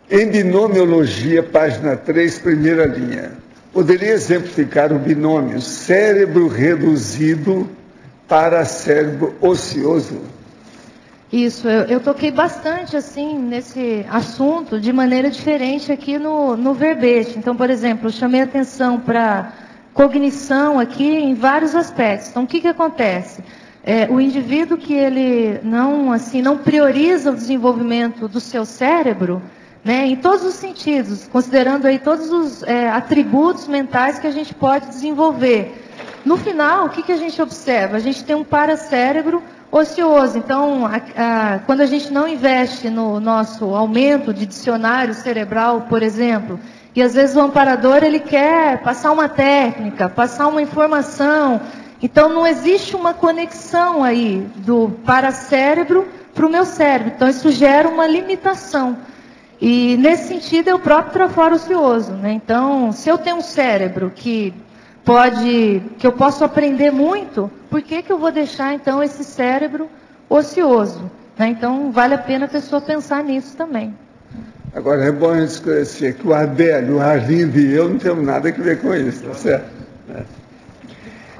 Em binomiologia, página 3, primeira linha. Poderia exemplificar o binômio cérebro reduzido para cérebro ocioso? Isso, eu toquei bastante assim nesse assunto de maneira diferente aqui no verbete. Então, por exemplo, eu chamei atenção para cognição aqui em vários aspectos. Então, o que acontece? O indivíduo que ele não prioriza o desenvolvimento do seu cérebro, né, em todos os sentidos, considerando aí todos os atributos mentais que a gente pode desenvolver. No final, o que a gente observa? A gente tem um paracérebro ocioso. Então, quando a gente não investe no nosso aumento de dicionário cerebral, por exemplo, e às vezes o amparador ele quer passar uma técnica, passar uma informação, então não existe uma conexão aí do paracérebro para o meu cérebro. Então isso gera uma limitação. E nesse sentido é o próprio traforo ocioso, né? Então, se eu tenho um cérebro que eu posso aprender muito, por que eu vou deixar então esse cérebro ocioso? Né? Então vale a pena a pessoa pensar nisso também. Agora é bom a gente esclarecer que o Adélio, o Arlindo e eu não temos nada a ver com isso, tá certo?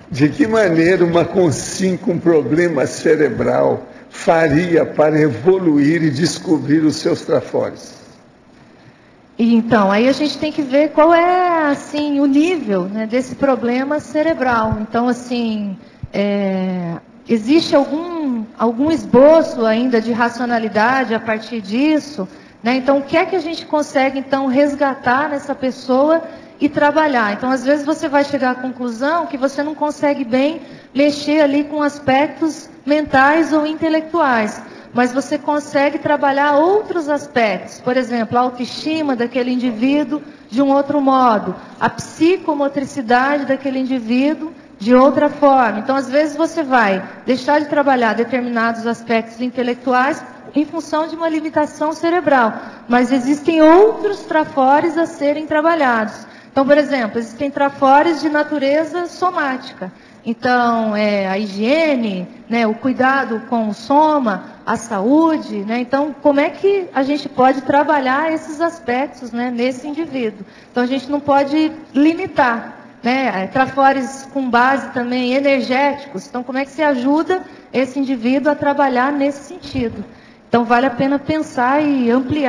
De que maneira uma consciência com problema cerebral faria para evoluir e descobrir os seus trafores? Então, aí a gente tem que ver qual é, assim, o nível, né, desse problema cerebral. Então, assim, existe algum esboço ainda de racionalidade a partir disso, né? Então, o que é que a gente consegue, então, resgatar nessa pessoa e trabalhar? Então, às vezes você vai chegar à conclusão que você não consegue bem mexer ali com aspectos mentais ou intelectuais, mas você consegue trabalhar outros aspectos, por exemplo, a autoestima daquele indivíduo de um outro modo, a psicomotricidade daquele indivíduo de outra forma. Então, às vezes você vai deixar de trabalhar determinados aspectos intelectuais em função de uma limitação cerebral, mas existem outros trafores a serem trabalhados. Então, por exemplo, existem trafores de natureza somática. Então, a higiene, né, o cuidado com o soma, a saúde, né? Então, como é que a gente pode trabalhar esses aspectos, né, nesse indivíduo? Então, a gente não pode limitar, né? Trafores com base também energéticos. Então, como é que se ajuda esse indivíduo a trabalhar nesse sentido? Então, vale a pena pensar e ampliar.